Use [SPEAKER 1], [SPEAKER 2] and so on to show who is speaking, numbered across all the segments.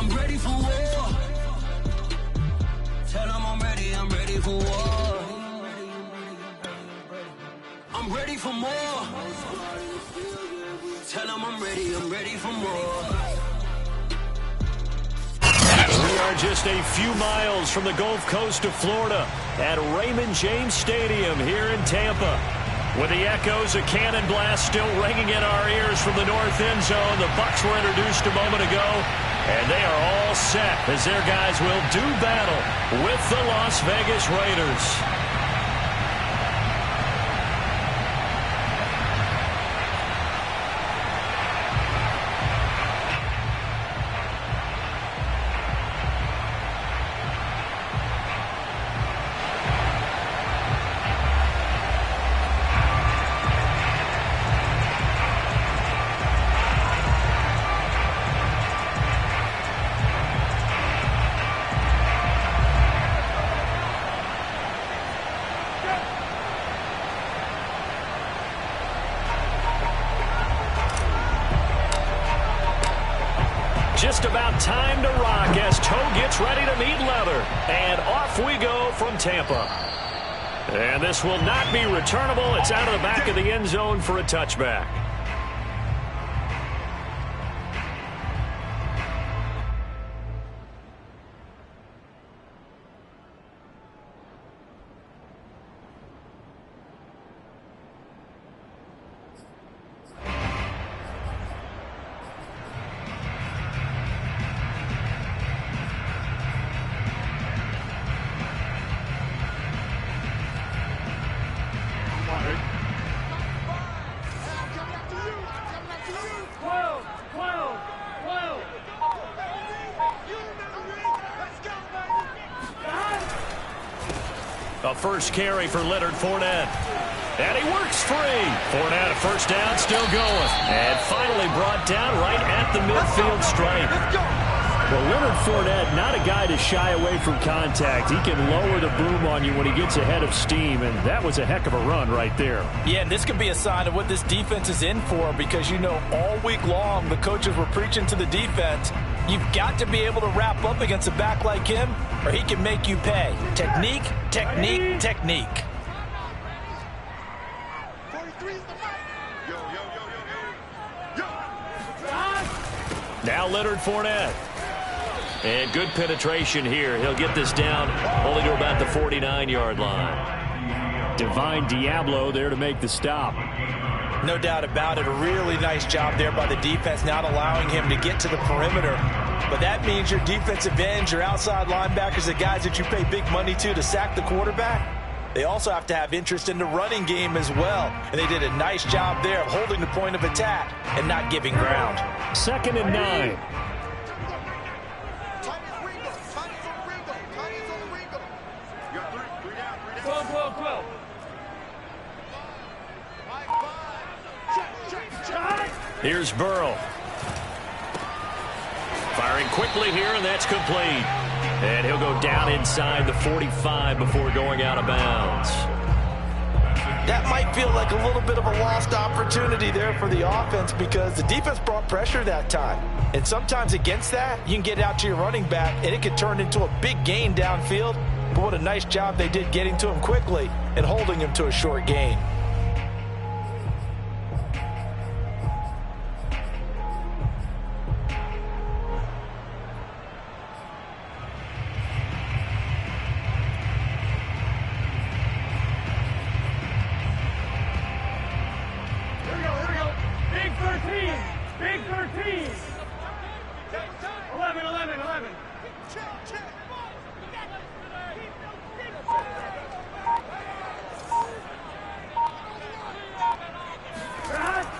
[SPEAKER 1] I'm ready for war. Tell them I'm ready for war. I'm ready for more. Tell them I'm ready for more.
[SPEAKER 2] We are just a few miles from the Gulf Coast of Florida at Raymond James Stadium here in Tampa. With the echoes of cannon blast still ringing in our ears from the north end zone, the Bucs were introduced a moment ago, and they are all set as their guys will do battle with the Las Vegas Raiders. Just about time to rock as Toe gets ready to meet leather. And off we go from Tampa. And this will not be returnable. It's out of the back of the end zone for a touchback. A first carry for Leonard Fournette. And he works free. Fournette, a first down, still going. And finally brought down right at the midfield stripe. Well, Leonard Fournette, not a guy to shy away from contact. He can lower the boom on you when he gets ahead of steam, and that was a heck of a run right there.
[SPEAKER 3] Yeah, and this could be a sign of what this defense is in for, because, you know, all week long the coaches were preaching to the defense, you've got to be able to wrap up against a back like him, or he can make you pay. Technique, technique, technique.
[SPEAKER 2] Now Leonard Fournette. And good penetration here. He'll get this down only to about the 49-yard line. Divine Diablo there to make the stop.
[SPEAKER 3] No doubt about it. A really nice job there by the defense, not allowing him to get to the perimeter. But that means your defensive ends, your outside linebackers, the guys that you pay big money to sack the quarterback, they also have to have interest in the running game as well. And they did a nice job there of holding the point of attack and not giving ground.
[SPEAKER 2] 2nd and 9. Here's Burrow. Firing quickly here, and that's complete. And he'll go down inside the 45 before going out of bounds.
[SPEAKER 3] That might feel like a little bit of a lost opportunity there for the offense, because the defense brought pressure that time. And sometimes against that, you can get out to your running back, and it could turn into a big gain downfield. But what a nice job they did getting to him quickly and holding him to a short gain.
[SPEAKER 4] Big 13. 11.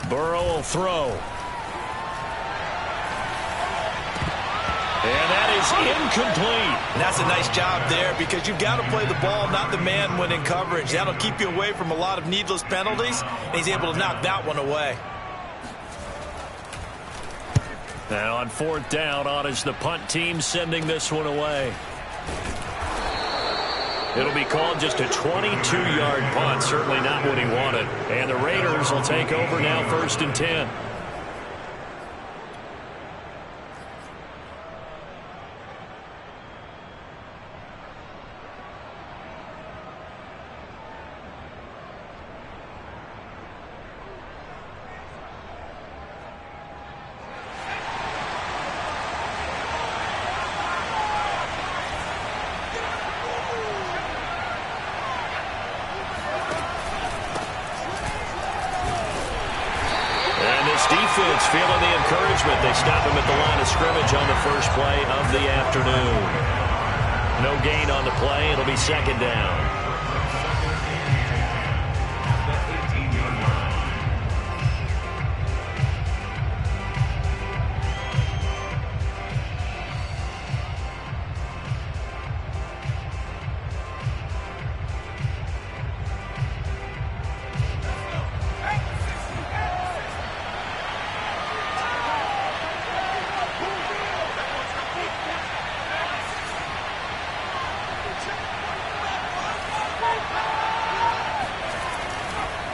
[SPEAKER 2] Burrow will throw. And that is incomplete.
[SPEAKER 3] And that's a nice job there, because you've got to play the ball, not the man when in coverage. That'll keep you away from a lot of needless penalties, and he's able to knock that one away.
[SPEAKER 2] Now on 4th down, on is the punt team sending this one away. It'll be called just a 22-yard punt, certainly not what he wanted. And the Raiders will take over now, 1st and 10. defense feeling the encouragement. They stop him at the line of scrimmage on the first play of the afternoon. No gain on the play. It'll be second down.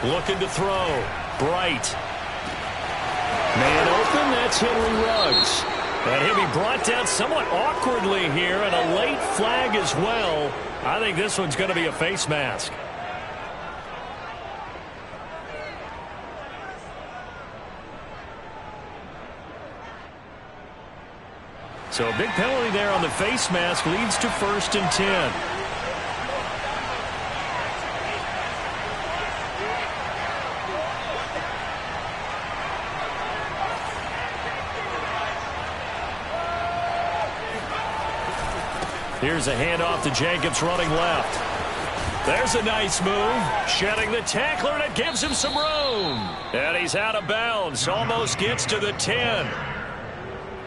[SPEAKER 2] Looking to throw. Bright. Man open, that's Henry Ruggs. And he'll be brought down somewhat awkwardly here, and a late flag as well. I think this one's going to be a face mask. So a big penalty there on the face mask leads to 1st and 10. Here's a handoff to Jacobs running left. There's a nice move. Shedding the tackler, and it gives him some room. And he's out of bounds. Almost gets to the 10.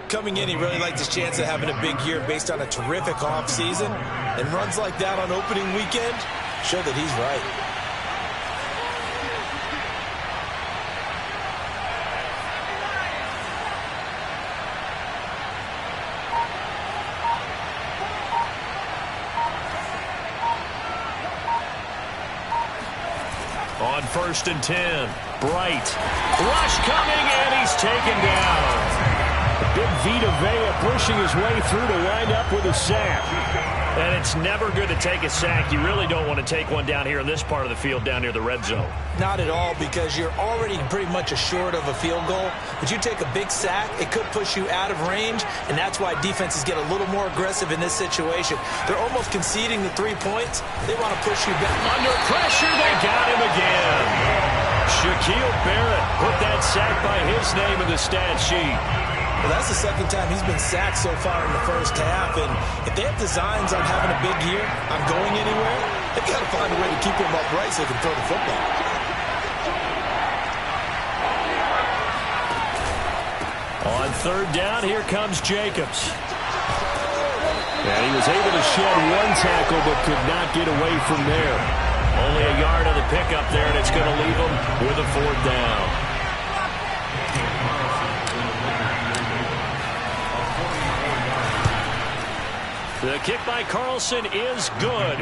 [SPEAKER 3] Coming in, he really liked his chance of having a big year based on a terrific offseason. And runs like that on opening weekend show that he's right.
[SPEAKER 2] On 1st and 10, Bright. Rush coming, and he's taken down. Big Vita Vea pushing his way through to wind up with a sack. And it's never good to take a sack. You really don't want to take one down here in this part of the field, down near the red zone.
[SPEAKER 3] Not at all, because you're already pretty much assured of a field goal. But you take a big sack, it could push you out of range, and that's why defenses get a little more aggressive in this situation. They're almost conceding the 3 points. They want to push you back.
[SPEAKER 2] Under pressure, they got him again. Shaquille Barrett put that sack by his name in the stat sheet.
[SPEAKER 3] Well, that's the second time he's been sacked so far in the first half, and if they have designs on having a big year, on going anywhere, they've got to find a way to keep him upright so they can throw the football.
[SPEAKER 2] On 3rd down, here comes Jacobs. And he was able to shed one tackle but could not get away from there. Only a yard on the pickup there, and it's going to leave him with a 4th down. The kick by Carlson is good.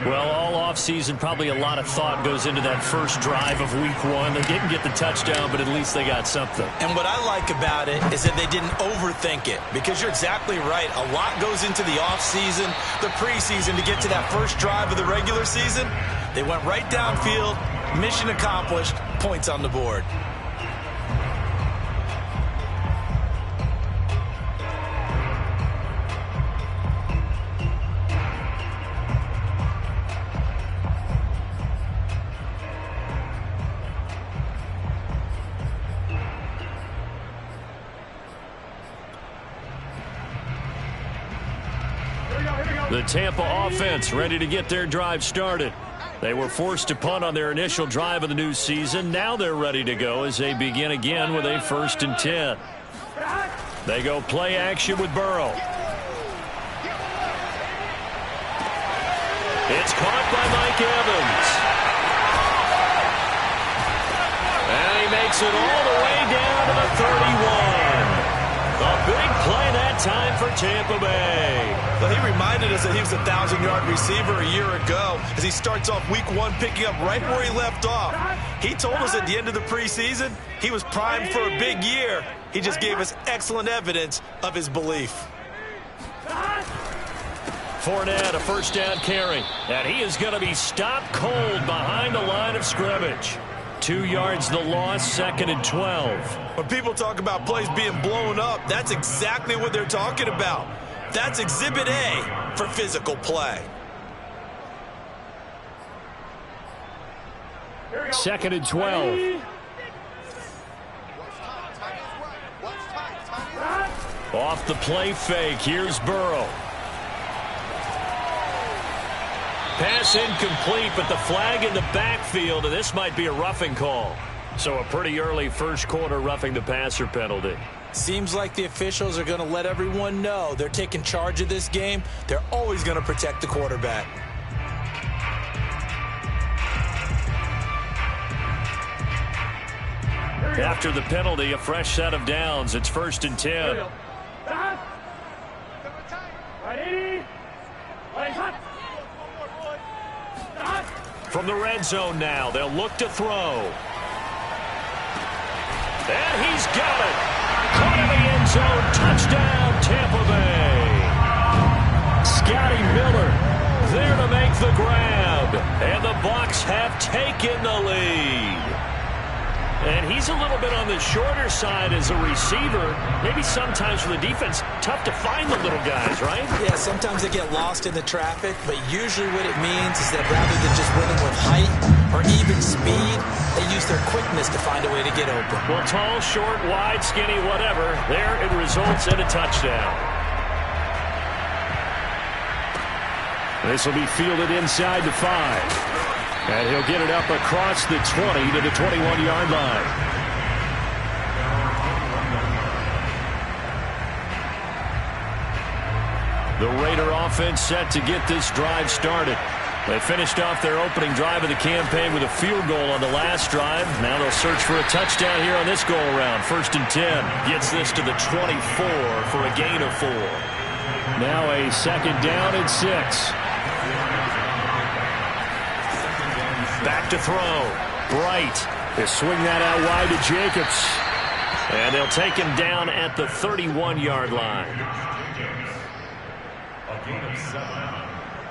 [SPEAKER 2] Well, all offseason, probably a lot of thought goes into that first drive of week 1. They didn't get the touchdown, but at least they got something.
[SPEAKER 3] And what I like about it is that they didn't overthink it, because you're exactly right. A lot goes into the offseason, the preseason, to get to that first drive of the regular season. They went right downfield, mission accomplished, points on the board.
[SPEAKER 2] The Tampa offense ready to get their drive started. They were forced to punt on their initial drive of the new season. Now they're ready to go as they begin again with a 1st and 10. They go play action with Burrow. It's caught by Mike Evans. And he makes it all the way down to the 31. A big play that time for Tampa Bay.
[SPEAKER 3] Well, he reminded us that he was a 1,000-yard receiver a year ago as he starts off week 1 picking up right where he left off. He told us at the end of the preseason he was primed for a big year. He just gave us excellent evidence of his belief.
[SPEAKER 2] Fournette, a 1st down carry. And he is going to be stopped cold behind the line of scrimmage. 2 yards the loss, 2nd and 12.
[SPEAKER 3] When people talk about plays being blown up, that's exactly what they're talking about. That's Exhibit A for physical play.
[SPEAKER 2] 2nd and 12. Off the play fake, here's Burrow. Pass incomplete, but the flag in the backfield, and this might be a roughing call. So a pretty early first quarter roughing the passer penalty.
[SPEAKER 3] Seems like the officials are going to let everyone know they're taking charge of this game. They're always going to protect the quarterback.
[SPEAKER 2] After the penalty, a fresh set of downs. It's 1st and 10. From the red zone now, they'll look to throw. And he's got it. Caught in the end zone. Touchdown, Tampa Bay. Scotty Miller there to make the grab. And the Bucs have taken the lead. And he's a little bit on the shorter side as a receiver. Maybe sometimes for the defense, tough to find the little guys, right?
[SPEAKER 3] Yeah, sometimes they get lost in the traffic, but usually what it means is that rather than just winning with height or even speed, they use their quickness to find a way to get open.
[SPEAKER 2] Well, tall, short, wide, skinny, whatever, there it results in a touchdown. This will be fielded inside the 5. And he'll get it up across the 20 to the 21-yard line. The Raider offense set to get this drive started. They finished off their opening drive of the campaign with a field goal on the last drive. Now they'll search for a touchdown here on this go-around. 1st and 10. Gets this to the 24 for a gain of 4. Now a 2nd down and 6. Back to throw. Bright. They swing that out wide to Jacobs. And they'll take him down at the 31-yard line.
[SPEAKER 5] A gain of 7.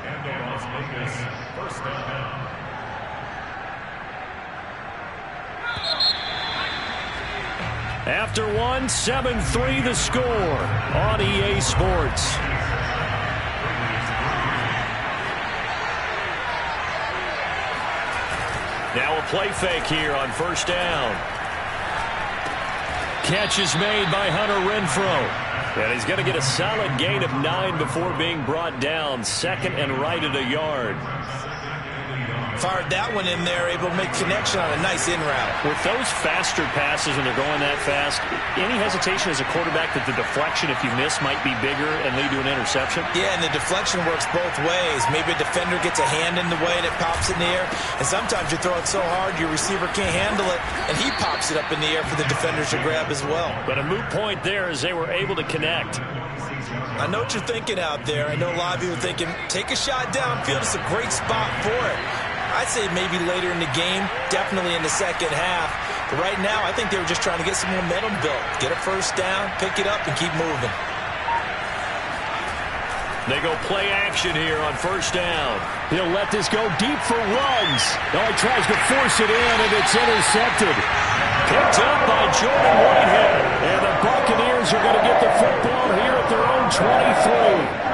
[SPEAKER 5] And the Las Vegas 1st down.
[SPEAKER 2] After one, 7-3 the score on EA Sports. Now a play fake here on 1st down. Catch is made by Hunter Renfrow. And he's going to get a solid gain of 9 before being brought down. 2nd and right at a yard.
[SPEAKER 3] Fired that one in there, able to make connection on a nice in route.
[SPEAKER 2] With those faster passes when they're going that fast, any hesitation as a quarterback that the deflection, if you miss, might be bigger and lead to an interception?
[SPEAKER 3] Yeah, and the deflection works both ways. Maybe a defender gets a hand in the way and it pops in the air, and sometimes you throw it so hard your receiver can't handle it, and he pops it up in the air for the defenders to grab as well.
[SPEAKER 2] But a moot point there as they were able to connect.
[SPEAKER 3] I know what you're thinking out there. I know a lot of you are thinking, take a shot downfield. It's a great spot for it. I'd say maybe later in the game, definitely in the second half. But right now, I think they were just trying to get some momentum built. Get a 1st down, pick it up, and keep moving.
[SPEAKER 2] They go play action here on 1st down. He'll let this go deep for runs. Oh, he tries to force it in, and it's intercepted. Picked up by Jordan Whitehead. And the Buccaneers are going to get the football here at their own 23.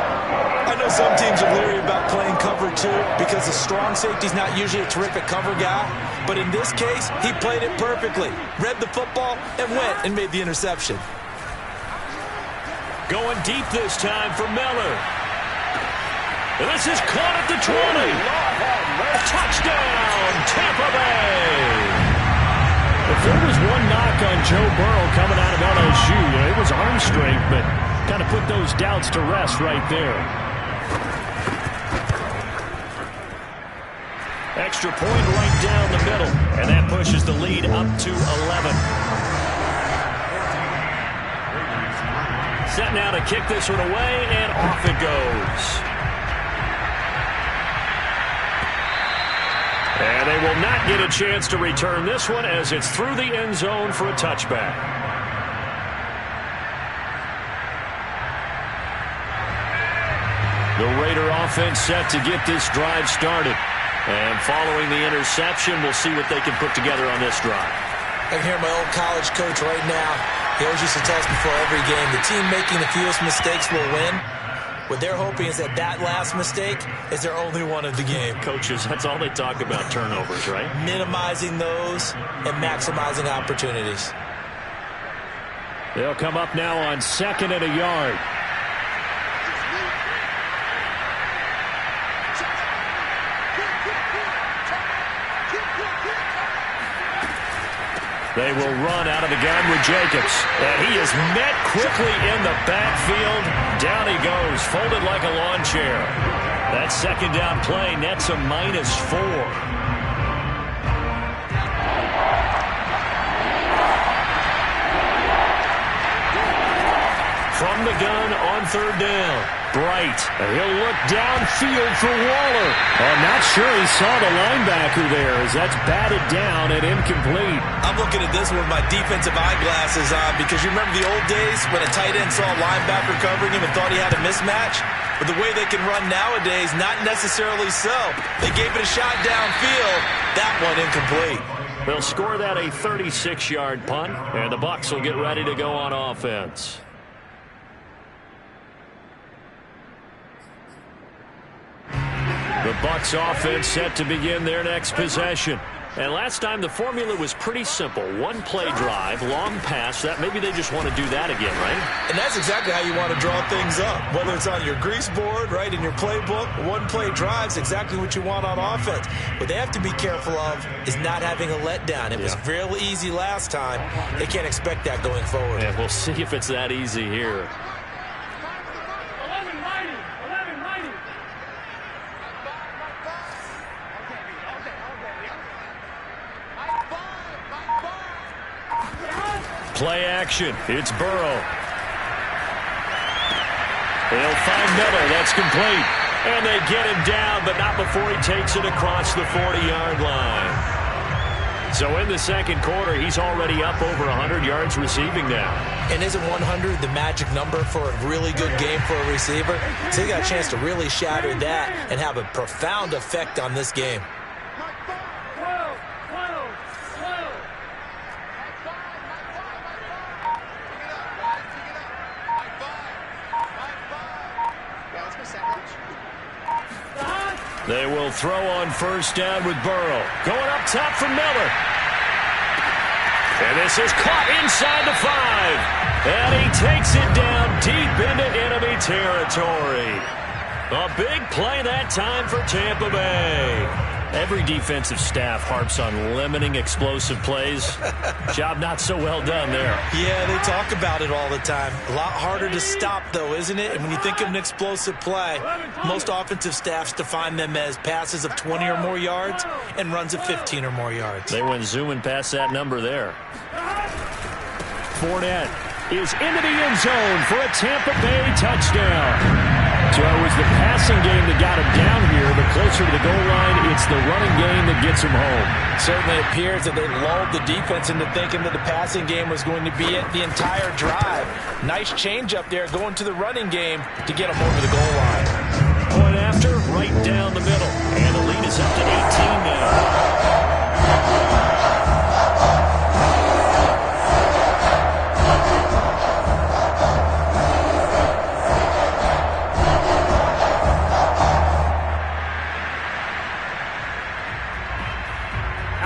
[SPEAKER 3] I know some teams are leery about playing cover 2 because the strong safety's not usually a terrific cover guy. But in this case, he played it perfectly. Read the football and went and made the interception.
[SPEAKER 2] Going deep this time for Miller. And this is caught at the 20. Touchdown, Tampa Bay. If there was one knock on Joe Burrow coming out of LSU, it was arm strength, but kind of put those doubts to rest right there. Extra point right down the middle, and that pushes the lead up to 11. Set now to kick this one away, and off it goes. And they will not get a chance to return this one as it's through the end zone for a touchback. The Raider offense set to get this drive started. And following the interception, we'll see what they can put together on this drive.
[SPEAKER 3] I can hear my old college coach right now. He always used to tell us before every game, the team making the fewest mistakes will win. What they're hoping is that last mistake is their only one of the game.
[SPEAKER 2] Coaches, that's all they talk about, turnovers, right?
[SPEAKER 3] Minimizing those and maximizing opportunities.
[SPEAKER 2] They'll come up now on 2nd and a yard. They will run out of the gun with Jacobs. And he is met quickly in the backfield. Down he goes, folded like a lawn chair. That 2nd down play nets a -4. From the gun on 3rd down. Bright. He'll look downfield for Waller. I'm not sure he saw the linebacker there as that's batted down and incomplete.
[SPEAKER 3] I'm looking at this one with my defensive eyeglasses on because you remember the old days when a tight end saw a linebacker covering him and thought he had a mismatch? But the way they can run nowadays, not necessarily so. They gave it a shot downfield. That one incomplete.
[SPEAKER 2] They'll score that a 36-yard punt, and the Bucs will get ready to go on offense. The Bucs offense set to begin their next possession. And last time the formula was pretty simple. One play drive, long pass. That maybe they just want to do that again, right?
[SPEAKER 3] And that's exactly how you want to draw things up. Whether it's on your grease board, right, in your playbook, one play drives exactly what you want on offense. What they have to be careful of is not having a letdown. It was real easy last time. They can't expect that going forward.
[SPEAKER 2] And we'll see if it's that easy here. Play action. It's Burrow. They'll find Miller. That's complete. And they get him down, but not before he takes it across the 40-yard line. So in the 2nd quarter, he's already up over 100 yards receiving now.
[SPEAKER 3] And isn't 100 the magic number for a really good game for a receiver? So he got a chance to really shatter that and have a profound effect on this game.
[SPEAKER 2] They will throw on 1st down with Burrow. Going up top for Miller. And this is caught inside the 5. And he takes it down deep into enemy territory. A big play that time for Tampa Bay. Every defensive staff harps on limiting explosive plays. Job not so well done there.
[SPEAKER 3] Yeah, they talk about it all the time. A lot harder to stop, though, isn't it? And when you think of an explosive play, most offensive staffs define them as passes of 20 or more yards and runs of 15 or more yards.
[SPEAKER 2] They went zooming past that number there. Fournette is into the end zone for a Tampa Bay touchdown. So it was the passing game that got him down here, but closer to the goal line, it's the running game that gets him home.
[SPEAKER 3] Certainly appears that they lulled the defense into thinking that the passing game was going to be it the entire drive. Nice change up there going to the running game to get him over the goal line.
[SPEAKER 2] Point after, right down the middle. And the lead is up to 18 now.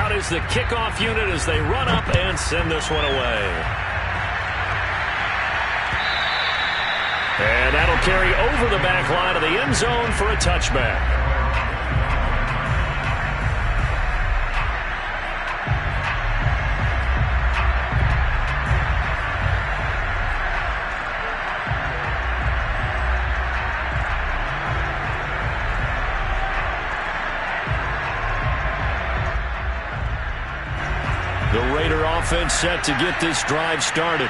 [SPEAKER 2] Is the kickoff unit as they run up and send this one away. And that'll carry over the back line of the end zone for a touchback. Offense set to get this drive started.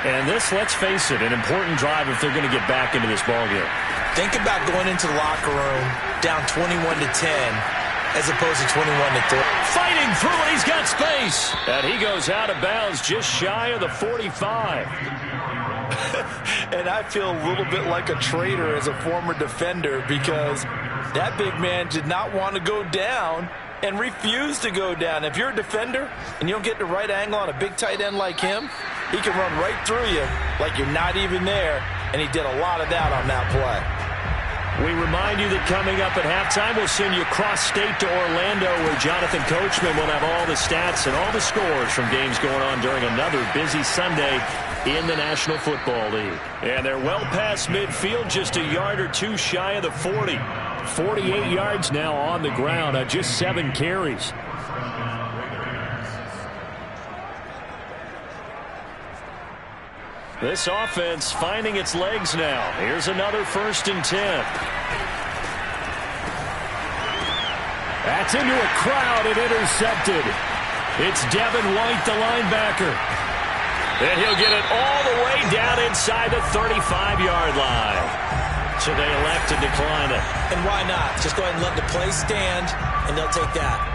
[SPEAKER 2] And this, let's face it, an important drive if they're going to get back into this ballgame.
[SPEAKER 3] Think about going into the locker room down 21-10 as opposed to 21-3.
[SPEAKER 2] Fighting through it, he's got space. And he goes out of bounds just shy of the 45.
[SPEAKER 3] And I feel a little bit like a traitor as a former defender because that big man did not want to go down and refuse to go down. If you're a defender and you don't get the right angle on a big tight end like him, he can run right through you like you're not even there, and he did a lot of that on that play.
[SPEAKER 2] We remind you that coming up at halftime, we'll send you cross-state to Orlando, where Jonathan Coachman will have all the stats and all the scores from games going on during another busy Sunday in the National Football League. And they're well past midfield, just a yard or two shy of the 40. 48 yards now on the ground on just 7 carries. This offense finding its legs now. Here's another 1st and 10. That's into a crowd and intercepted. It's Devin White, the linebacker. And he'll get it all the way down inside the 35-yard line. So they elect to decline it.
[SPEAKER 3] And why not? Just go ahead and let the play stand, and they'll take that.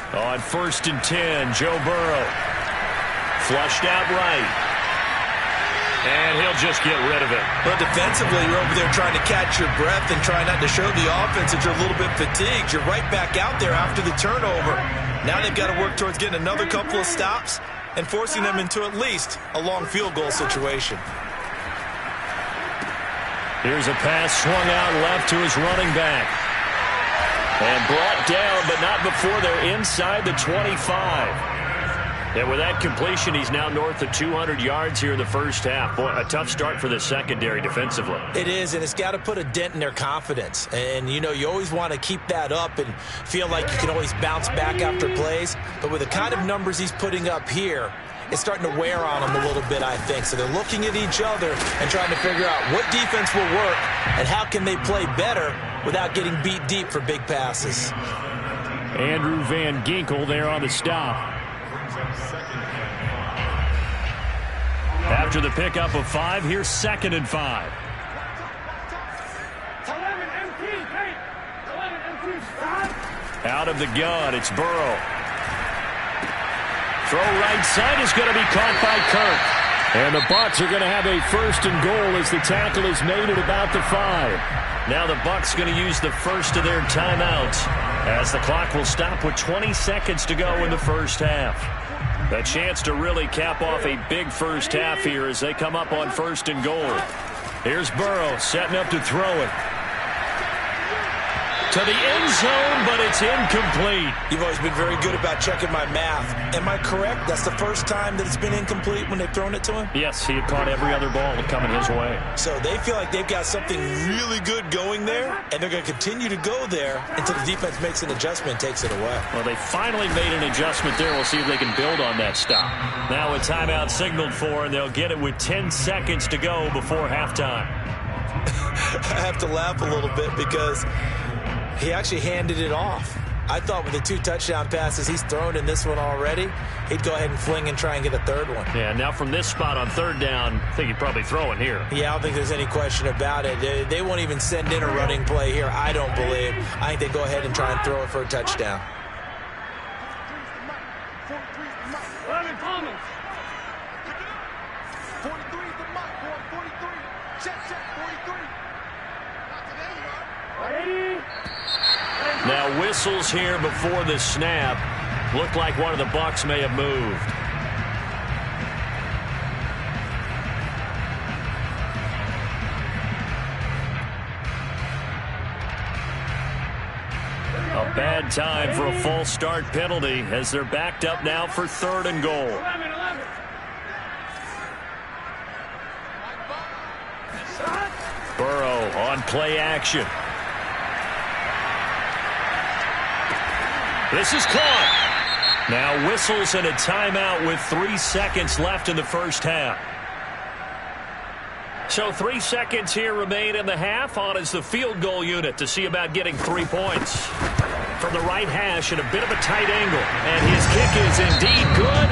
[SPEAKER 2] On 1st and 10, Joe Burrow. Flushed out right. And he'll just get rid of it.
[SPEAKER 3] But defensively, you're over there trying to catch your breath and try not to show the offense that you're a little bit fatigued. You're right back out there after the turnover. Now they've got to work towards getting another couple of stops and forcing them into at least a long field goal situation.
[SPEAKER 2] Here's a pass swung out left to his running back. And brought down, but not before they're inside the 25. And with that completion, he's now north of 200 yards here in the first half. Boy, a tough start for the secondary defensively.
[SPEAKER 3] It is, and it's got to put a dent in their confidence. And, you know, you always want to keep that up and feel like you can always bounce back after plays. But with the kind of numbers he's putting up here, it's starting to wear on them a little bit, I think. So they're looking at each other and trying to figure out what defense will work and how can they play better without getting beat deep for big passes.
[SPEAKER 2] Andrew Van Ginkel there on the stop. After the pickup of 5, here's 2nd and 5.
[SPEAKER 4] 11 MT, hey! 11 MT, stop!
[SPEAKER 2] Out of the gun, it's Burrow. Throw right side is going to be caught by Kirk. And the Bucs are going to have a 1st and goal as the tackle is made at about the 5. Now the Bucs going to use the first of their timeouts as the clock will stop with 20 seconds to go in the first half. A chance to really cap off a big first half here as they come up on 1st and goal. Here's Burrow setting up to throw it. To the end zone, but it's incomplete.
[SPEAKER 3] You've always been very good about checking my math. Am I correct? That's the first time that it's been incomplete when they've thrown it to him?
[SPEAKER 2] Yes, he had caught every other ball coming his way.
[SPEAKER 3] So they feel like they've got something really good going there, and they're going to continue to go there until the defense makes an adjustment and takes it away.
[SPEAKER 2] Well, they finally made an adjustment there. We'll see if they can build on that stop. Now a timeout signaled for, and they'll get it with 10 seconds to go before halftime.
[SPEAKER 3] I have to laugh a little bit because he actually handed it off. I thought with the 2 touchdown passes he's thrown in this one already, he'd go ahead and fling and try and get a 3rd one.
[SPEAKER 2] Yeah, now from this spot on 3rd down, I think he'd probably throw it here.
[SPEAKER 3] Yeah, I don't think there's any question about it. They won't even send in a running play here, I don't believe. I think they go ahead and try and throw it for a touchdown.
[SPEAKER 4] 11 Thomas.
[SPEAKER 6] 43 is the mark, boy. 43. Check, 43.
[SPEAKER 4] Ready?
[SPEAKER 2] Now whistles here before the snap. Looked like one of the Bucs may have moved. A bad time for a false start penalty as they're backed up now for 3rd and goal.
[SPEAKER 4] 11.
[SPEAKER 2] Burrow on play action. This is caught. Now whistles and a timeout with 3 seconds left in the first half. So 3 seconds here remain in the half. On is the field goal unit to see about getting 3 points. From the right hash at a bit of a tight angle. And his kick is indeed good.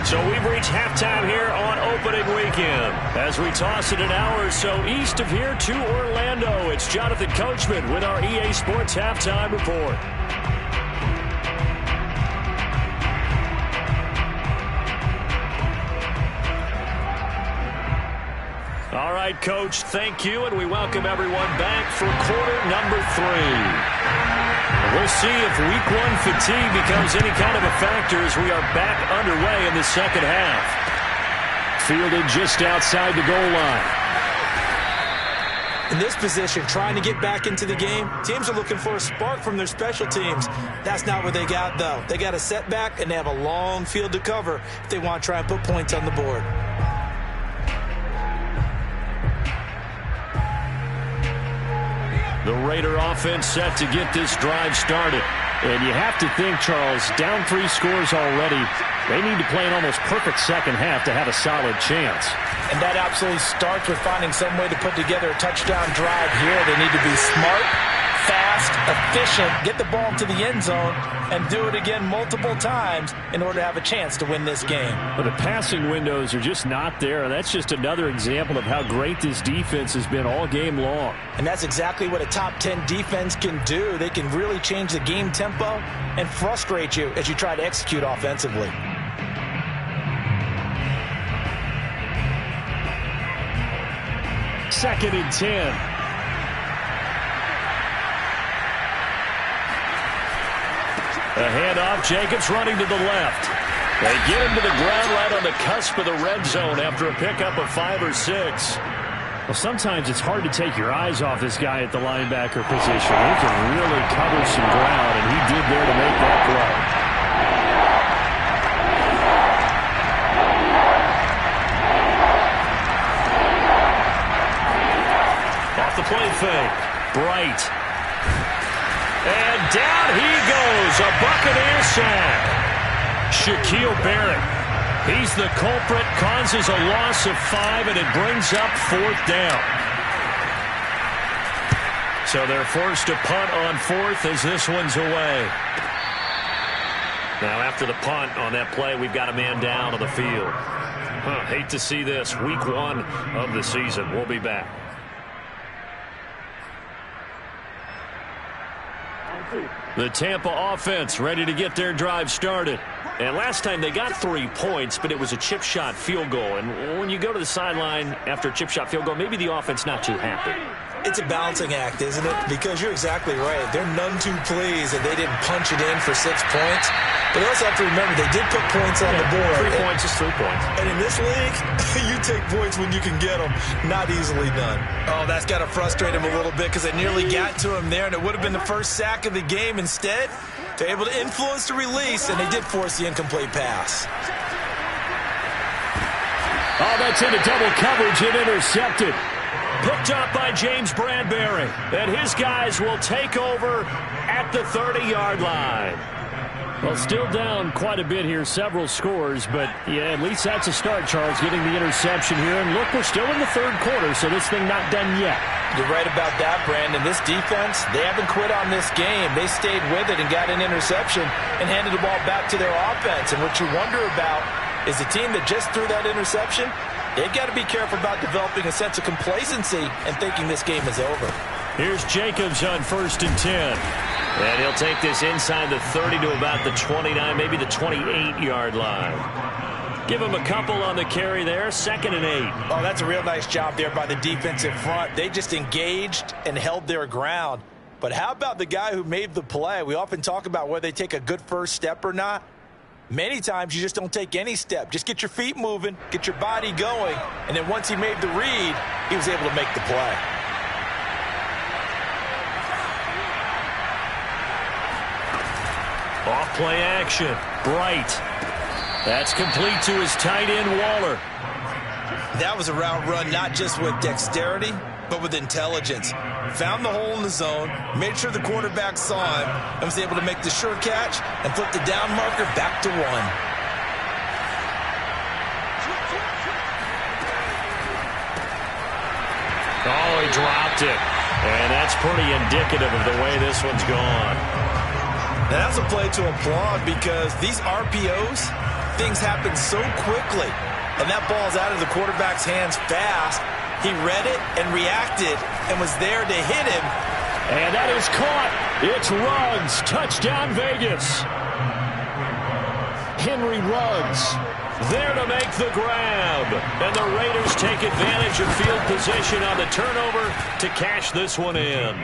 [SPEAKER 2] So we've reached halftime here on opening weekend. As we toss it an hour or so east of here to Orlando, it's Jonathan Coachman with our EA Sports Halftime Report. All right. right, Coach. Thank you, and we welcome everyone back for quarter number 3. We'll see if Week 1 fatigue becomes any kind of a factor as we are back underway in the second half. Fielded just outside the goal line.
[SPEAKER 3] In this position, trying to get back into the game, teams are looking for a spark from their special teams. That's not what they got, though. They got a setback, and they have a long field to cover if they want to try and put points on the board.
[SPEAKER 2] The Raider offense set to get this drive started. And you have to think, Charles, down 3 scores already. They need to play an almost perfect second half to have a solid chance.
[SPEAKER 3] And that absolutely starts with finding some way to put together a touchdown drive here. They need to be smart, fast, efficient, get the ball to the end zone, and do it again multiple times in order to have a chance to win this game.
[SPEAKER 2] But the passing windows are just not there. That's just another example of how great this defense has been all game long.
[SPEAKER 3] And that's exactly what a top 10 defense can do. They can really change the game tempo and frustrate you as you try to execute offensively.
[SPEAKER 2] Second and 10. A handoff, Jacobs running to the left. They get him to the ground right on the cusp of the red zone after a pickup of 5 or 6. Well, sometimes it's hard to take your eyes off this guy at the linebacker position. He can really cover some ground, and he did there to make that play. The play fake. Bright. And down he goes. A Buccaneer sack. Shaquille Barrett. He's the culprit. Causes a loss of 5, and it brings up 4th down. So they're forced to punt on 4th as this one's away. Now after the punt on that play, we've got a man down on the field. Hate to see this. Week 1 of the season. We'll be back. The Tampa offense ready to get their drive started. And last time they got 3 points, but it was a chip shot field goal. And when you go to the sideline after a chip shot field goal, maybe the offense not too happy.
[SPEAKER 3] It's a balancing act, isn't it? Because you're exactly right. They're none too pleased that they didn't punch it in for 6 points. But you also have to remember they did put points on the board.
[SPEAKER 2] 3 points is 3 points.
[SPEAKER 3] And in this league, you take points when you can get them. Not easily done. Oh, that's got to frustrate him a little bit because they nearly got to him there, and it would have been the first sack of the game. Instead, they're able to influence the release, and they did force the incomplete pass.
[SPEAKER 2] Oh, that's into double coverage and intercepted. Picked up by James Bradbury. And his guys will take over at the 30-yard line. Well, still down quite a bit here, several scores, but yeah, at least that's a start, Charles, getting the interception here. And look, we're still in the 3rd quarter, so this thing not done yet.
[SPEAKER 3] You're right about that, Brandon. This defense, they haven't quit on this game. They stayed with it and got an interception and handed the ball back to their offense. And what you wonder about is the team that just threw that interception, they've got to be careful about developing a sense of complacency and thinking this game is over.
[SPEAKER 2] Here's Jacobs on 1st and 10. And he'll take this inside the 30 to about the 29, maybe the 28-yard line. Give him a couple on the carry there, 2nd and 8.
[SPEAKER 3] Oh, that's a real nice job there by the defensive front. They just engaged and held their ground. But how about the guy who made the play? We often talk about whether they take a good first step or not. Many times you just don't take any step. Just get your feet moving, get your body going, and then once he made the read, he was able to make the play.
[SPEAKER 2] Off play action. Bright. That's complete to his tight end, Waller.
[SPEAKER 3] That was a route run not just with dexterity, but with intelligence. Found the hole in the zone, made sure the quarterback saw him, and was able to make the sure catch and flip the down marker back to 1.
[SPEAKER 2] Oh, he dropped it. And that's pretty indicative of the way this one's gone.
[SPEAKER 3] Now, that's a play to applaud because these RPOs, things happen so quickly. And that ball's out of the quarterback's hands fast. He read it and reacted and was there to hit him.
[SPEAKER 2] And that is caught. It's Ruggs. Touchdown, Vegas. Henry Ruggs There to make the grab. And the Raiders take advantage of field position on the turnover to cash this one in.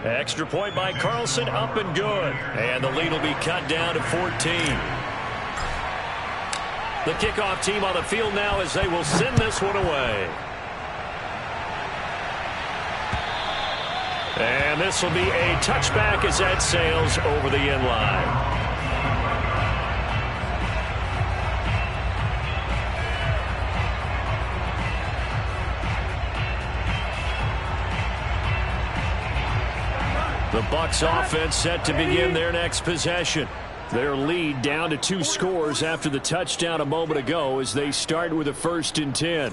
[SPEAKER 2] Extra point by Carlson, up and good. And the lead will be cut down to 14. The kickoff team on the field now as they will send this one away. And this will be a touchback as that sails over the end line. The Bucs offense set to begin their next possession. Their lead down to 2 scores after the touchdown a moment ago as they start with a 1st and 10.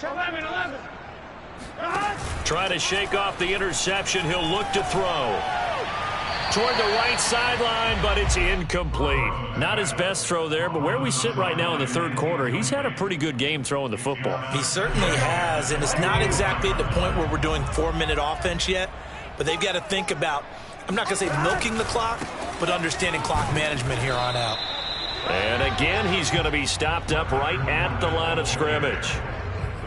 [SPEAKER 4] 11.
[SPEAKER 2] Trying to shake off the interception. He'll look to throw. Toward the right sideline, but it's incomplete. Not his best throw there, but where we sit right now in the 3rd quarter, he's had a pretty good game throwing the football.
[SPEAKER 3] He certainly has, and it's not exactly at the point where we're doing 4-minute offense yet, but they've got to think about, I'm not going to say milking the clock, but understanding clock management here on out.
[SPEAKER 2] And again, he's going to be stopped up right at the line of scrimmage.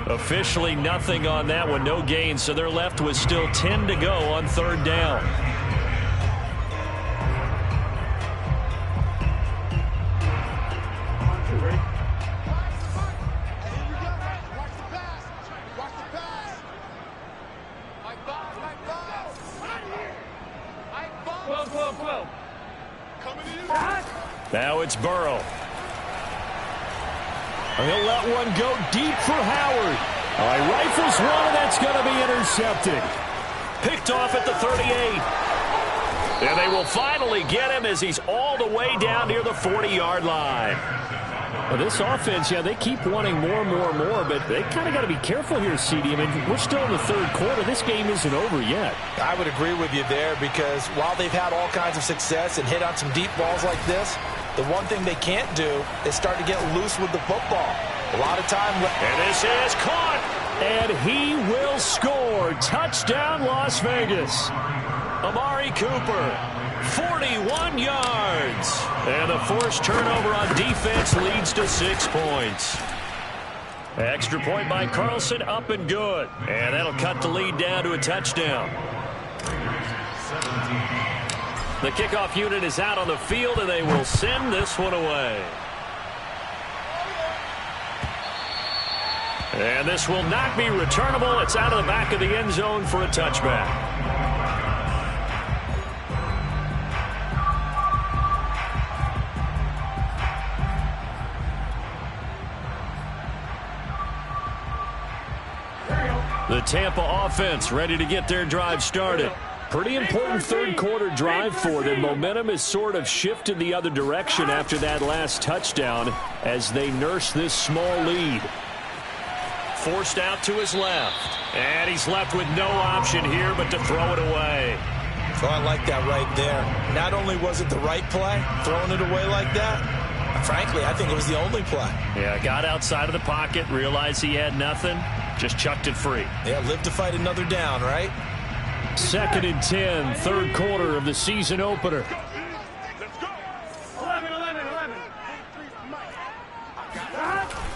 [SPEAKER 2] Officially nothing on that one, no gain, so they're left with still 10 to go on 3rd down. Now it's Burrow. He'll let one go deep for Howard. He rifles one, and that's going to be intercepted. Picked off at the 38. And they will finally get him as he's all the way down near the 40-yard line. Well, this offense, yeah, they keep wanting more, but they kind of got to be careful here, CD. I mean, we're still in the 3rd quarter. This game isn't over yet.
[SPEAKER 3] I would agree with you there because while they've had all kinds of success and hit on some deep balls like this, the one thing they can't do is start to get loose with the football. A lot of time.
[SPEAKER 2] And this is caught. And he will score. Touchdown, Las Vegas. Amari Cooper, 41 yards. And the forced turnover on defense leads to 6 points. Extra point by Carlson, up and good. And that'll cut the lead down to a touchdown. The kickoff unit is out on the field, and they will send this one away. And this will not be returnable. It's out of the back of the end zone for a touchback. The Tampa offense ready to get their drive started. Pretty important 3rd quarter drive for them. Momentum has sort of shifted the other direction after that last touchdown as they nurse this small lead. Forced out to his left. And he's left with no option here but to throw it away.
[SPEAKER 3] So I like that right there. Not only was it the right play, throwing it away like that, frankly, I think it was the only play.
[SPEAKER 2] Yeah, got outside of the pocket, realized he had nothing, just chucked it free.
[SPEAKER 3] Yeah, live to fight another down, right?
[SPEAKER 2] 2nd and 10, 3rd quarter of the season opener.
[SPEAKER 4] 11.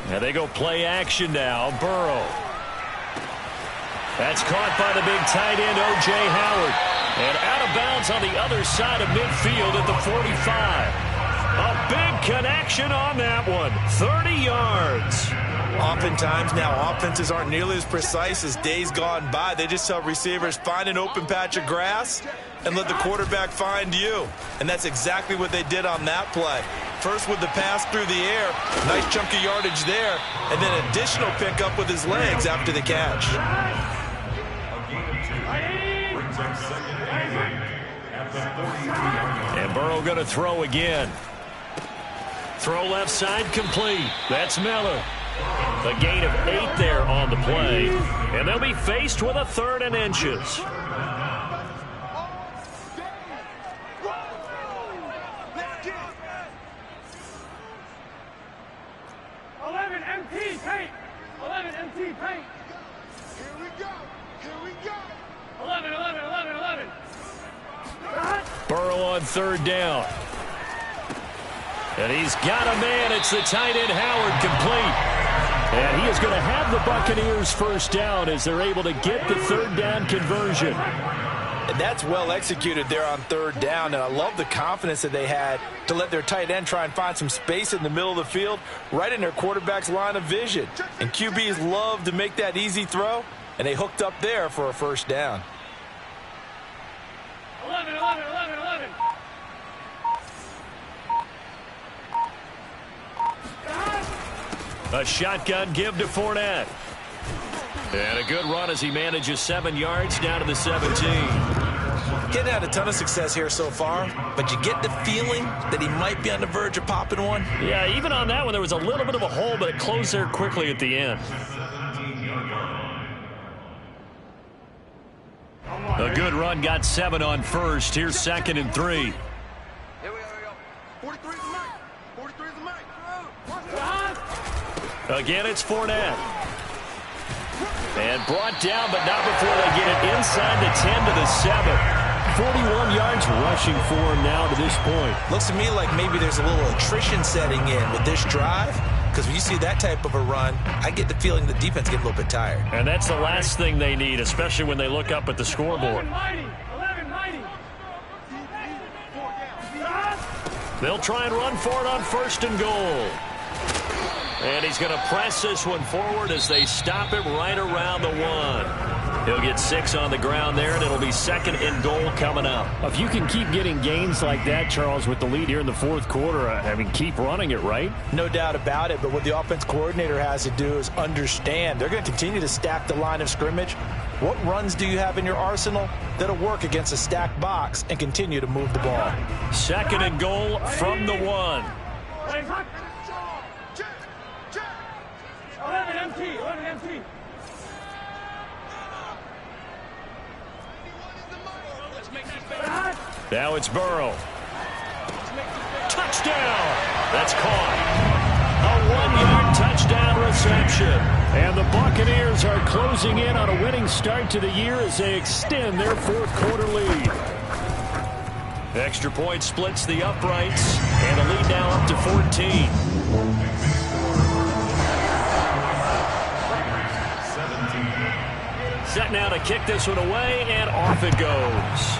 [SPEAKER 2] And they go play action now. Burrow. That's caught by the big tight end, O.J. Howard. And out of bounds on the other side of midfield at the 45. A big connection on that one. 30 yards.
[SPEAKER 3] Oftentimes now offenses aren't nearly as precise as days gone by. They just tell receivers, find an open patch of grass and let the quarterback find you. And that's exactly what they did on that play. First with the pass through the air, nice chunk of yardage there, and then additional pickup with his legs after the catch.
[SPEAKER 2] And Burrow going to throw again. Throw left side complete. That's Miller. A gain of 8 there on the play. And they'll be faced with a 3rd and inches.
[SPEAKER 4] Empty paint. 11 empty paint.
[SPEAKER 6] Here we go.
[SPEAKER 4] 11.
[SPEAKER 2] Burrow on 3rd down. And he's got a man. It's the tight end, Howard, complete. And he is going to have the Buccaneers first down as they're able to get the third down conversion.
[SPEAKER 3] And that's well executed there on third down. And I love the confidence that they had to let their tight end try and find some space in the middle of the field, right in their quarterback's line of vision. And QBs love to make that easy throw, and they hooked up there for a first down.
[SPEAKER 4] 11, 11, 11, 11.
[SPEAKER 2] A shotgun give to Fournette. And a good run as he manages 7 yards down to the 17.
[SPEAKER 3] Getting had a ton of success here so far, but you get the feeling that he might be on the verge of popping one.
[SPEAKER 2] Yeah, even on that one, there was a little bit of a hole, but it closed there quickly at the end. A good run got 7 on first. Here's 2nd and 3.
[SPEAKER 6] Here we go. 43 is the mic. 43 is the mic.
[SPEAKER 2] Again, it's Fournette. And brought down, but not before they get it inside the 10 to the 7. 41 yards rushing for him now to this point.
[SPEAKER 3] Looks to me like maybe there's a little attrition setting in with this drive, because when you see that type of a run, I get the feeling the defense gets a little bit tired.
[SPEAKER 2] And that's the last thing they need, especially when they look up at the scoreboard.
[SPEAKER 4] 11 mighty.
[SPEAKER 2] They'll try and run for it on 1st and goal. And he's going to press this one forward as they stop it right around the 1. He'll get 6 on the ground there, and it'll be 2nd and goal coming up.
[SPEAKER 7] If you can keep getting gains like that, Charles, with the lead here in the 4th quarter, I mean, keep running it, right?
[SPEAKER 3] No doubt about it, but what the offense coordinator has to do is understand they're going to continue to stack the line of scrimmage. What runs do you have in your arsenal that'll work against a stacked box and continue to move the ball?
[SPEAKER 2] 2nd and goal from the 1.
[SPEAKER 4] 11 MT.
[SPEAKER 2] Now it's Burrow. Touchdown! That's caught. A 1-yard touchdown reception. And the Buccaneers are closing in on a winning start to the year as they extend their 4th quarter lead. Extra point splits the uprights, and the lead now up to 14. Set now to kick this one away, and off it goes.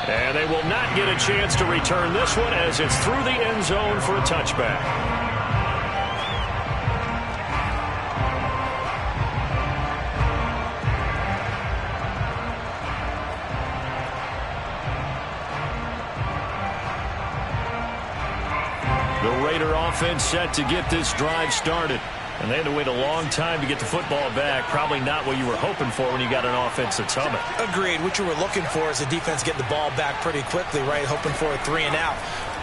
[SPEAKER 2] And they will not get a chance to return this one as it's through the end zone for a touchback. The Raider offense set to get this drive started. And they had to wait a long time to get the football back. Probably not what you were hoping for when you got an offense that's humming.
[SPEAKER 3] Agreed. What you were looking for is the defense getting the ball back pretty quickly, right? Hoping for a 3 and out.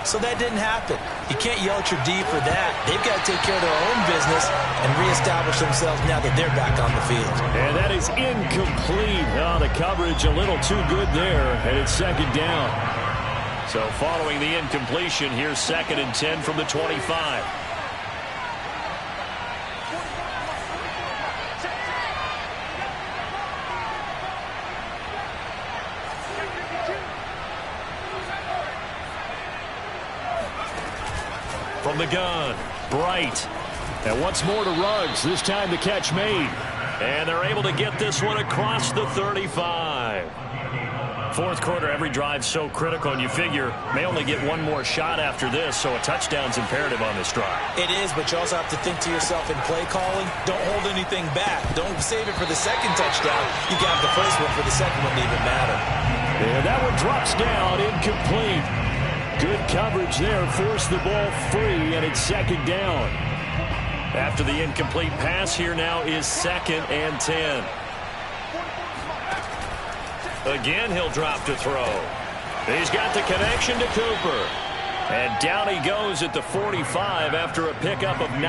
[SPEAKER 3] So that didn't happen. You can't yell at your D for that. They've got to take care of their own business and reestablish themselves now that they're back on the field.
[SPEAKER 2] And that is incomplete. Oh, the coverage a little too good there, and it's 2nd down. So following the incompletion, here's 2nd and 10 from the 25. From the gun, Bright. And once more to Ruggs, this time the catch made. And they're able to get this one across the 35. 4th quarter, every drive so critical, and you figure may only get one more shot after this, so a touchdown's imperative on this drive.
[SPEAKER 3] It is, but you also have to think to yourself in play calling, don't hold anything back. Don't save it for the 2nd touchdown. You got the first one for the 2nd one to even matter.
[SPEAKER 2] And that one drops down, incomplete. Good coverage there, forced the ball free, and it's 2nd down. After the incomplete pass, here now is 2nd and 10. Again, he'll drop to throw. He's got the connection to Cooper. And down he goes at the 45 after a pickup of 9.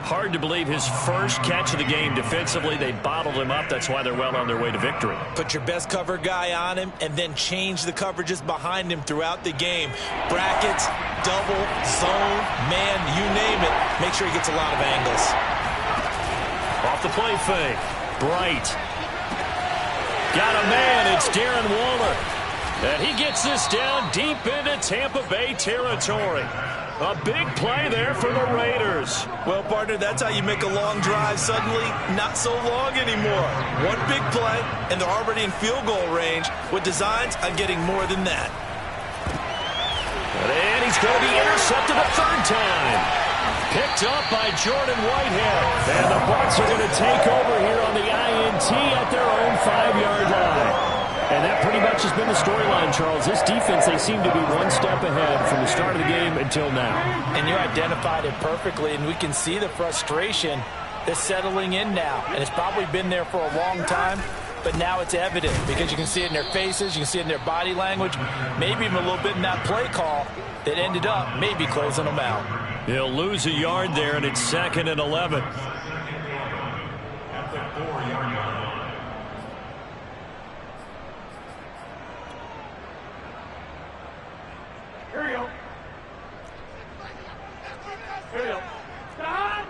[SPEAKER 2] Hard to believe his first catch of the game defensively. They bottled him up. That's why they're well on their way to victory.
[SPEAKER 3] Put your best cover guy on him and then change the coverages behind him throughout the game. Brackets, double, zone, man, you name it. Make sure he gets a lot of angles.
[SPEAKER 2] Off the play fake. Bright. Got a man. It's Darren Waller. And he gets this down deep into Tampa Bay territory. A big play there for the Raiders.
[SPEAKER 3] Well, partner, that's how you make a long drive suddenly not so long anymore. One big play, and they're already in field goal range with designs on getting more than that.
[SPEAKER 2] And he's going to be intercepted a third time. Picked up by Jordan Whitehead. And the Bucs are going to take over here on the INT at their own 5-yard line. And that pretty much has been the storyline, Charles. This defense, they seem to be one step ahead from the start of the game until now.
[SPEAKER 3] And you identified it perfectly, and we can see the frustration that's settling in now. And it's probably been there for a long time, but now it's evident because you can see it in their faces, you can see it in their body language, maybe even a little bit in that play call that ended up maybe closing them out.
[SPEAKER 2] He'll lose a yard there, and it's 2nd and 11.
[SPEAKER 5] At the 4-yard line.
[SPEAKER 4] Here you go. Here you go. Stop.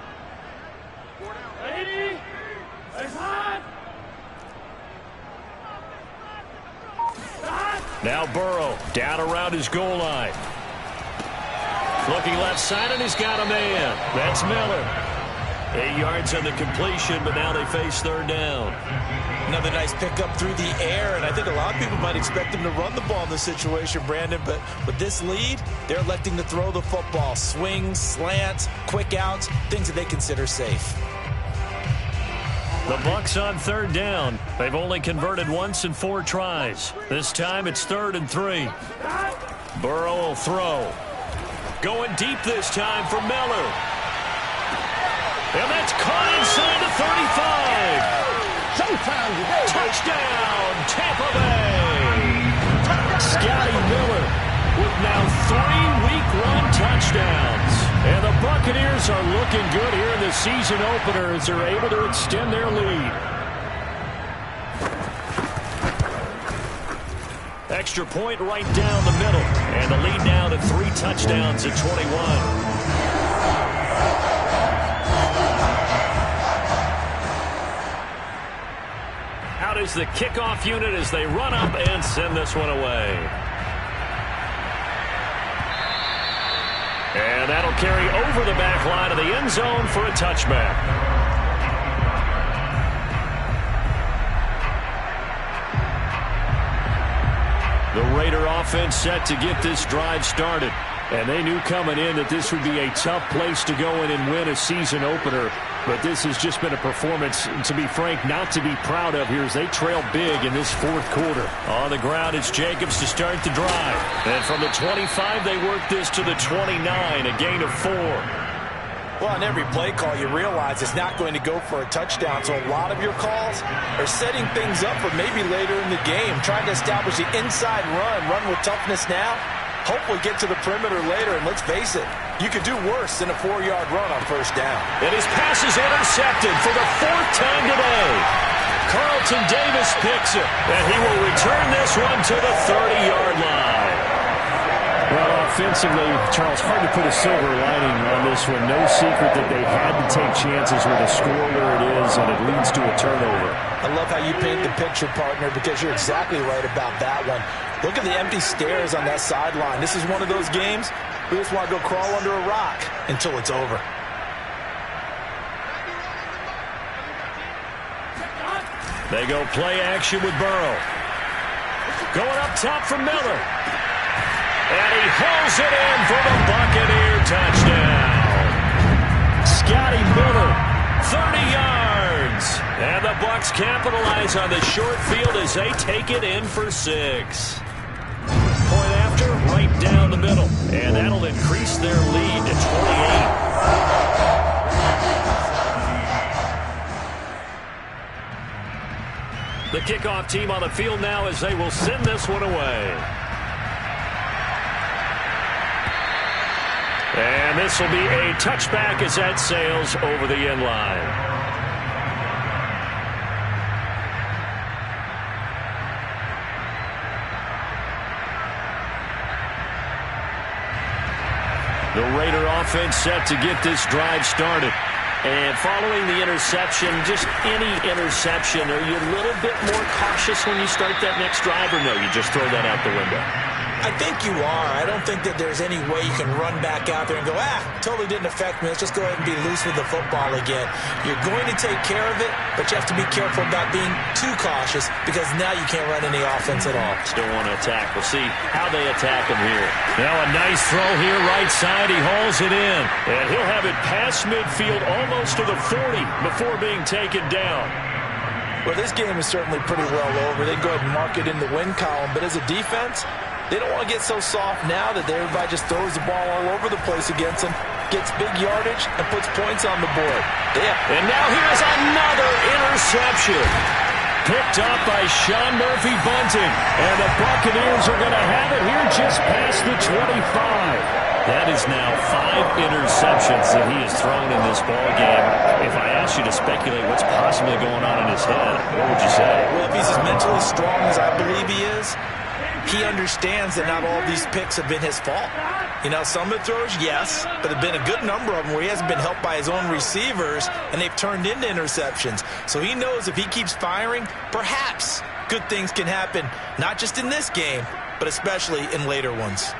[SPEAKER 4] Ready. Stop.
[SPEAKER 2] Now Burrow down around his goal line. Looking left side, and he's got a man. That's Miller. 8 yards on the completion, but now they face third down.
[SPEAKER 3] Another nice pickup through the air, and I think a lot of people might expect him to run the ball in this situation, Brandon, but with this lead, they're electing to throw the football. Swings, slants, quick outs, things that they consider safe.
[SPEAKER 2] The Bucs on third down. They've only converted once in 4 tries. This time it's 3rd and 3. Burrow will throw. Going deep this time for Miller. And that's caught inside the 35.
[SPEAKER 6] Showtime today.
[SPEAKER 2] Touchdown, Tampa Bay. Scotty Miller with now 3 week-run touchdowns. And the Buccaneers are looking good here in the season opener as they're able to extend their lead. Extra point right down the middle. And the lead now to 3 touchdowns at 21. Out is the kickoff unit as they run up and send this one away. And that'll carry over the back line of the end zone for a touchback. The Raider offense set to get this drive started. And they knew coming in that this would be a tough place to go in and win a season opener. But this has just been a performance, to be frank, not to be proud of here as they trail big in this 4th quarter. On the ground, it's Jacobs to start the drive. And from the 25, they work this to the 29, a gain of 4.
[SPEAKER 3] Well, on every play call, you realize it's not going to go for a touchdown. So a lot of your calls are setting things up for maybe later in the game, trying to establish the inside run with toughness now. Hopefully get to the perimeter later, and let's face it, you could do worse than a 4-yard run on first down.
[SPEAKER 2] And his pass is intercepted for the 4th time today. Carlton Davis picks it, and he will return this one to the 30-yard line.
[SPEAKER 7] Well, offensively, Charles, hard to put a silver lining on this one. No secret that they had to take chances with a score where it is, and it leads to a turnover.
[SPEAKER 3] I love how you paint the picture, partner, because you're exactly right about that one. Look at the empty stares on that sideline. This is one of those games we just want to go crawl under a rock until it's over.
[SPEAKER 2] They go play action with Burrow. Going up top for Miller. And he hauls it in for the Buccaneer touchdown. Scotty Miller, 30 yards. And the Bucs capitalize on the short field as they take it in for 6. Point after, right down the middle. And that'll increase their lead to 28. The kickoff team on the field now as they will send this one away. And this will be a touchback as that sails over the end line. The Raider offense set to get this drive started. And following the interception, just any interception, are you a little bit more cautious when you start that next drive, or no, you just throw that out the window?
[SPEAKER 3] I think you are. I don't think that there's any way you can run back out there and go, totally didn't affect me. Let's just go ahead and be loose with the football again. You're going to take care of it, but you have to be careful about being too cautious because now you can't run any offense at all.
[SPEAKER 2] Still want to attack. We'll see how they attack him here. Now a nice throw here, right side. He hauls it in. And he'll have it past midfield almost to the 40 before being taken down.
[SPEAKER 3] Well, this game is certainly pretty well over. They go ahead and mark it in the win column, but as a defense, they don't want to get so soft now that everybody just throws the ball all over the place against them, gets big yardage, and puts points on the board.
[SPEAKER 2] And now here's another interception. Picked up by Sean Murphy-Bunting. And the Buccaneers are going to have it here just past the 25. That is now 5 interceptions that he has thrown in this ball game. If I asked you to speculate what's possibly going on in his head, what would you say?
[SPEAKER 3] Well, if he's as mentally strong as I believe he is, he understands that not all of these picks have been his fault. You know, some of the throws, yes, but there have been a good number of them where he hasn't been helped by his own receivers, and they've turned into interceptions. So he knows if he keeps firing, perhaps good things can happen, not just in this game, but especially in later ones.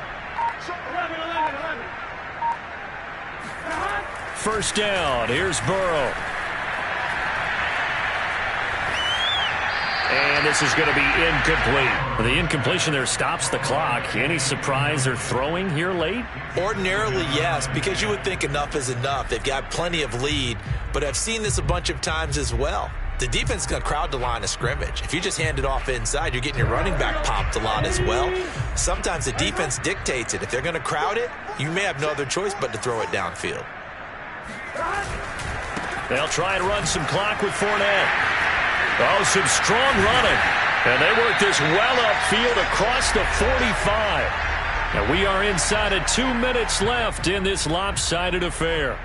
[SPEAKER 2] First down, here's Burrow. And this is going to be incomplete. The incompletion there stops the clock. Any surprise they're throwing here late?
[SPEAKER 3] Ordinarily, yes, because you would think enough is enough. They've got plenty of lead, but I've seen this a bunch of times as well. The defense is going to crowd the line of scrimmage. If you just hand it off inside, you're getting your running back popped a lot as well. Sometimes the defense dictates it. If they're going to crowd it, you may have no other choice but to throw it downfield.
[SPEAKER 2] They'll try and run some clock with Fournette. Oh, some strong running. And they work this well upfield across the 45. And we are inside of 2 minutes left in this lopsided affair.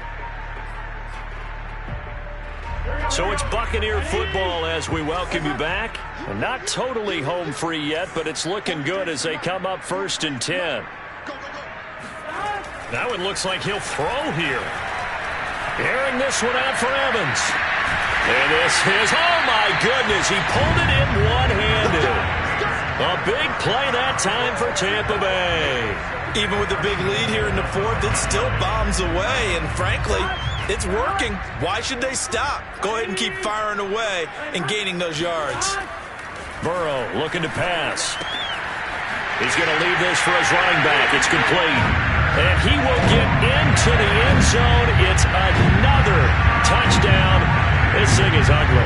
[SPEAKER 2] So it's Buccaneer football as we welcome you back. And not totally home free yet, but it's looking good as they come up 1st and 10. Now it looks like he'll throw here. Airing this one out for Evans. And this is, oh my goodness, he pulled it in one-handed. A big play that time for Tampa Bay.
[SPEAKER 3] Even with the big lead here in the 4th, it still bombs away, and frankly, it's working. Why should they stop? Go ahead and keep firing away and gaining those yards.
[SPEAKER 2] Burrow looking to pass. He's going to leave this for his running back. It's complete. And he will get into the end zone. It's another touchdown. This thing is ugly.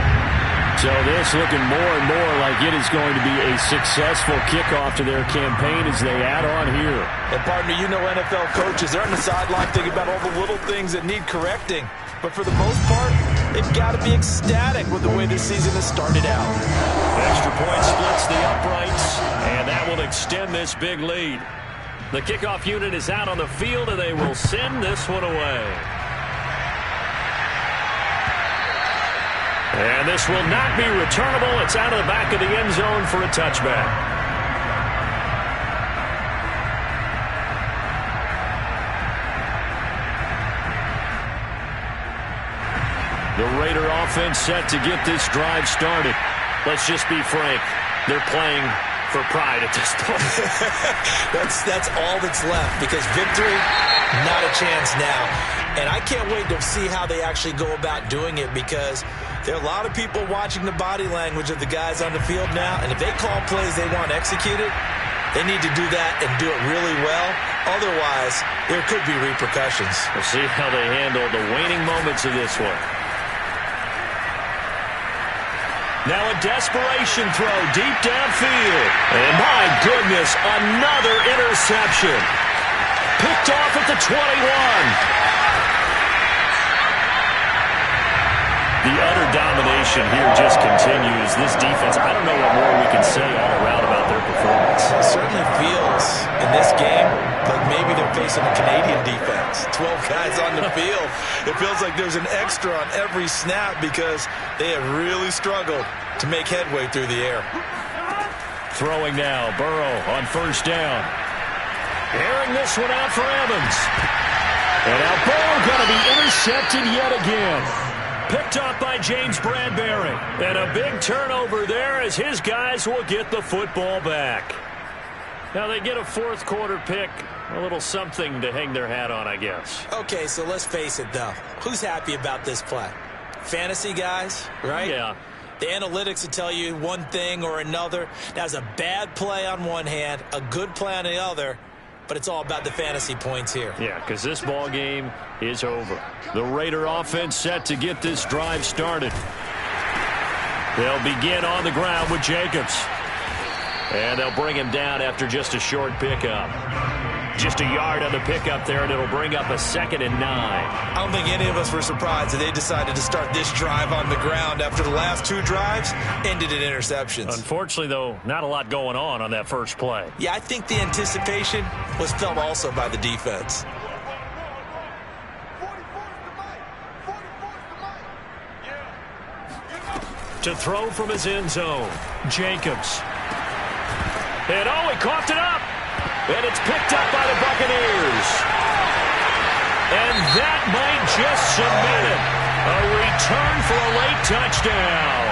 [SPEAKER 7] So this looking more and more like it is going to be a successful kickoff to their campaign as they add on here.
[SPEAKER 3] And partner, you know NFL coaches, they're on the sideline thinking about all the little things that need correcting. But for the most part, they've got to be ecstatic with the way this season has started out.
[SPEAKER 2] Extra point splits the uprights, and that will extend this big lead. The kickoff unit is out on the field, and they will send this one away. And this will not be returnable. It's out of the back of the end zone for a touchback. The Raider offense set to get this drive started. Let's just be frank. They're playing for pride at this point.
[SPEAKER 3] That's all that's left because victory, not a chance now. And I can't wait to see how they actually go about doing it because there are a lot of people watching the body language of the guys on the field now. And if they call plays they want executed, they need to do that and do it really well. Otherwise, there could be repercussions.
[SPEAKER 2] We'll see how they handle the waning moments of this one. Now a desperation throw deep downfield. And my goodness, another interception. Picked off at the 21. The utter domination here just continues. This defense, I don't know what more we can say all around about their performance.
[SPEAKER 3] It certainly feels in this game like maybe they're facing a Canadian defense. 12 guys on the field. It feels like there's an extra on every snap because they have really struggled to make headway through the air.
[SPEAKER 2] Throwing now, Burrow on 1st down. Airing this one out for Evans. And now ball going to be intercepted yet again. Picked off by James Bradbury. And a big turnover there as his guys will get the football back. Now they get a fourth quarter pick. A little something to hang their hat on, I guess.
[SPEAKER 3] Okay, so let's face it, though. Who's happy about this play? Fantasy guys, right?
[SPEAKER 2] Yeah.
[SPEAKER 3] The analytics will tell you one thing or another. That's a bad play on one hand, a good play on the other, but it's all about the fantasy points here.
[SPEAKER 2] Yeah, because this ball game is over. The Raider offense set to get this drive started. They'll begin on the ground with Jacobs. And they'll bring him down after just a short pickup. Just a yard on the pickup there, and it'll bring up a 2nd and 9.
[SPEAKER 3] I don't think any of us were surprised that they decided to start this drive on the ground after the last 2 drives ended in interceptions.
[SPEAKER 2] Unfortunately, though, not a lot going on that first play.
[SPEAKER 3] Yeah, I think the anticipation was felt also by the defense.
[SPEAKER 2] To throw from his end zone, Jacobs. And he coughed it up. And it's picked up by the Buccaneers. And that might just cement it. A return for a late touchdown.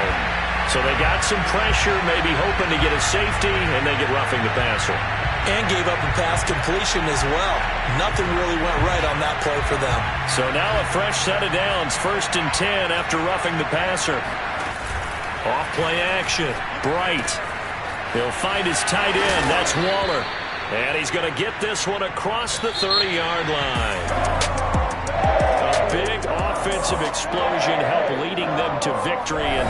[SPEAKER 2] So they got some pressure, maybe hoping to get a safety, and they get roughing the passer.
[SPEAKER 3] And gave up a pass completion as well. Nothing really went right on that play for them.
[SPEAKER 2] So now a fresh set of downs, 1st and 10 after roughing the passer. Off play action. Bright. He'll find his tight end. That's Waller. And he's going to get this one across the 30-yard line. A big offensive explosion helped leading them to victory. And